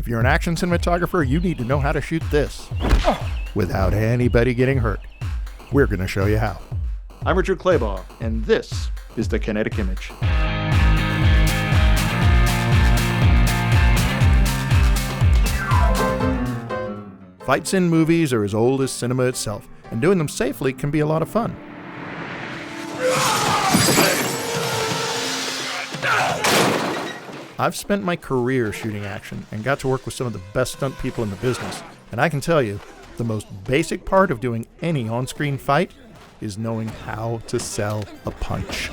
If you're an action cinematographer, you need to know how to shoot this without anybody getting hurt. We're going to show you how. I'm Richard Claybaugh, and this is the Kinetic Image. Fights in movies are as old as cinema itself, and doing them safely can be a lot of fun. I've spent my career shooting action and got to work with some of the best stunt people in the business, and I can tell you, the most basic part of doing any on-screen fight is knowing how to sell a punch.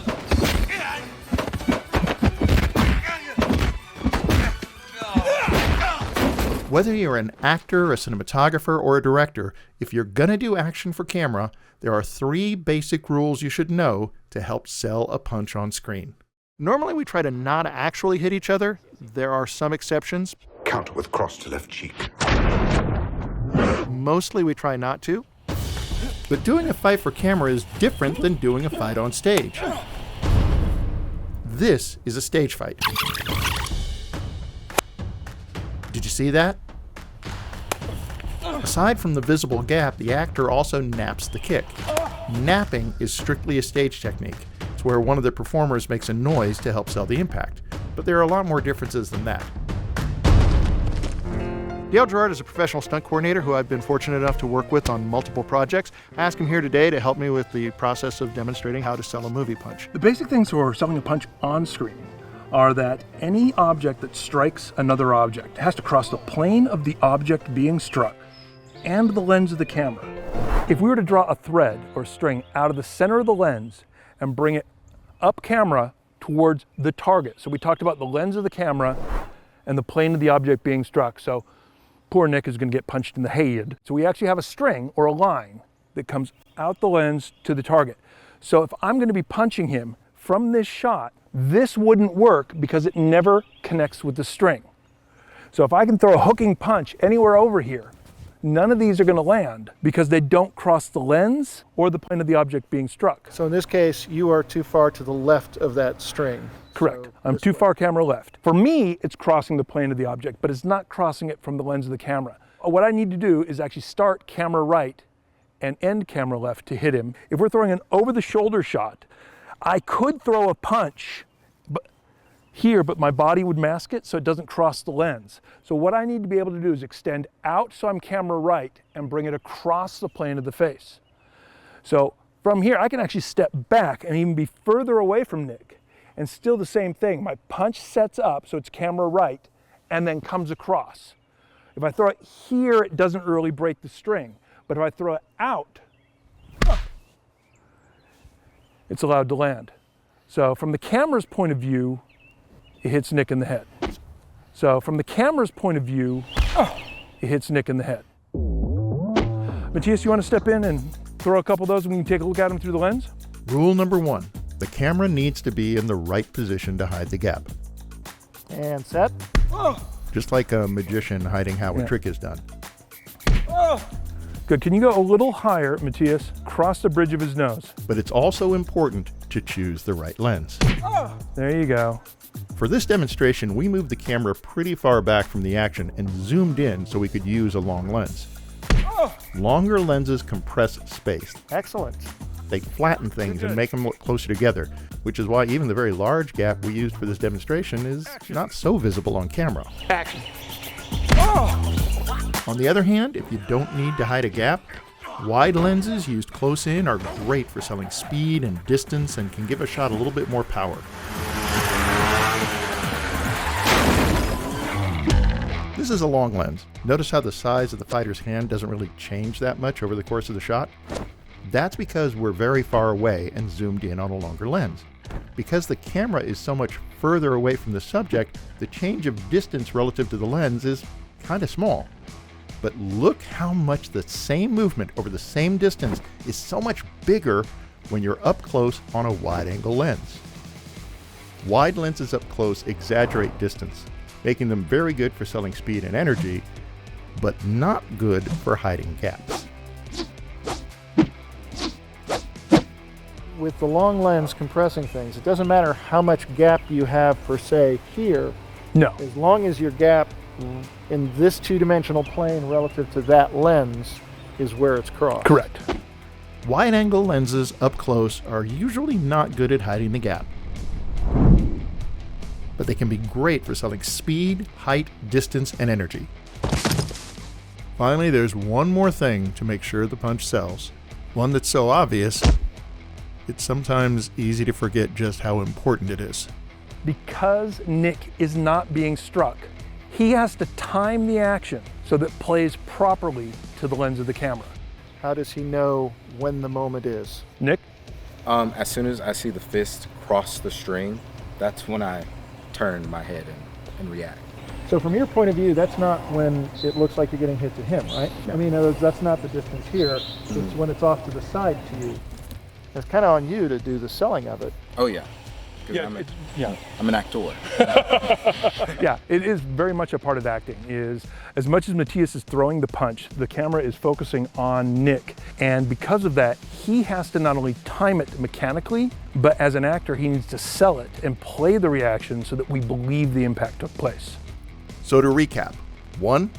Whether you're an actor, a cinematographer, or a director, if you're gonna do action for camera, there are 3 basic rules you should know to help sell a punch on screen. Normally we try to not actually hit each other. There are some exceptions. Counter with cross to left cheek. Mostly we try not to. But doing a fight for camera is different than doing a fight on stage. This is a stage fight. Did you see that? Aside from the visible gap, the actor also naps the kick. Napping is strictly a stage technique. It's where one of the performers makes a noise to help sell the impact. But there are a lot more differences than that. Dale Gerard is a professional stunt coordinator who I've been fortunate enough to work with on multiple projects. I asked him here today to help me with the process of demonstrating how to sell a movie punch. The basic things for selling a punch on screen are that any object that strikes another object has to cross the plane of the object being struck and the lens of the camera. If we were to draw a thread or string out of the center of the lens and bring it up camera towards the target. So we talked about the lens of the camera and the plane of the object being struck. So poor Nick is going to get punched in the head. So we actually have a string or a line that comes out the lens to the target. So if I'm going to be punching him from this shot, this wouldn't work because it never connects with the string. So if I can throw a hooking punch anywhere over here, none of these are going to land because they don't cross the lens or the plane of the object being struck. So in this case, you are too far to the left of that string. Correct. So I'm too far camera left. For me, it's crossing the plane of the object, but it's not crossing it from the lens of the camera. What I need to do is actually start camera right and end camera left to hit him. If we're throwing an over-the-shoulder shot, I could throw a punch but my body would mask it so it doesn't cross the lens. So what I need to be able to do is extend out so I'm camera right and bring it across the plane of the face. So from here, I can actually step back and even be further away from Nick. And still the same thing. My punch sets up so it's camera right and then comes across. If I throw it here, it doesn't really break the string. But if I throw it out, it's allowed to land. So from the camera's point of view, it hits Nick in the head. So from the camera's point of view, it hits Nick in the head. Matthias, you want to step in and throw a couple of those and we can take a look at them through the lens? Rule number 1, the camera needs to be in the right position to hide the gap. And set. Just like a magician hiding how a trick is done. Good, can you go a little higher, Matthias? Cross the bridge of his nose. But it's also important to choose the right lens. There you go. For this demonstration, we moved the camera pretty far back from the action and zoomed in so we could use a long lens. Longer lenses compress space. Excellent. They flatten things and make them look closer together, which is why even the very large gap we used for this demonstration is not so visible on camera. Action. On the other hand, if you don't need to hide a gap, wide lenses used close in are great for selling speed and distance and can give a shot a little bit more power. This is a long lens. Notice how the size of the fighter's hand doesn't really change that much over the course of the shot? That's because we're very far away and zoomed in on a longer lens. Because the camera is so much further away from the subject, the change of distance relative to the lens is kind of small. But look how much the same movement over the same distance is so much bigger when you're up close on a wide-angle lens. Wide lenses up close exaggerate distance, making them very good for selling speed and energy, but not good for hiding gaps. With the long lens compressing things, it doesn't matter how much gap you have per se here. No. As long as your gap in this two-dimensional plane relative to that lens is where it's crossed. Correct. Wide-angle lenses up close are usually not good at hiding the gap, but they can be great for selling speed, height, distance, and energy. Finally, there's one more thing to make sure the punch sells. One that's so obvious, it's sometimes easy to forget just how important it is. Because Nick is not being struck, he has to time the action so that it plays properly to the lens of the camera. How does he know when the moment is? Nick? As soon as I see the fist cross the string, that's when I turn my head and react. So from your point of view, that's not when it looks like you're getting hit to him, right? I mean, that's not the distance here. It's when it's off to the side to you. It's kind of on you to do the selling of it. Oh yeah. I'm an actor. Yeah, it is very much a part of acting. Is as much as Matthias is throwing the punch, the camera is focusing on Nick. And because of that, he has to not only time it mechanically, but as an actor, he needs to sell it and play the reaction so that we believe the impact took place. So to recap, 1,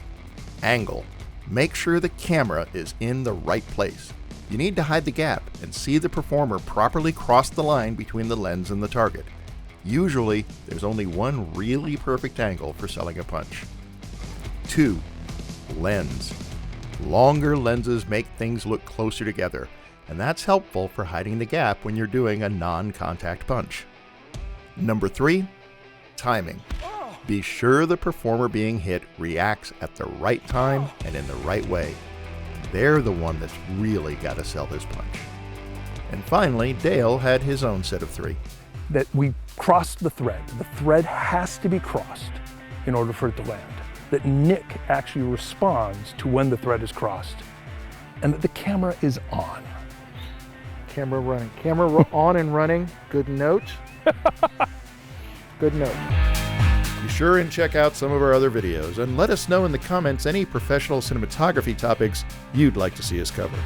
angle. Make sure the camera is in the right place. You need to hide the gap and see the performer properly cross the line between the lens and the target. Usually, there's only one really perfect angle for selling a punch. 2, lens. Longer lenses make things look closer together, and that's helpful for hiding the gap when you're doing a non-contact punch. Number 3, timing. Be sure the performer being hit reacts at the right time and in the right way. They're the one that's really got to sell this punch. And finally, Dale had his own set of 3. That we crossed the thread. The thread has to be crossed in order for it to land. That Nick actually responds to when the thread is crossed. And that the camera is on. Camera running. Camera on and running. Good note. Good note. Be sure and check out some of our other videos and let us know in the comments any professional cinematography topics you'd like to see us cover.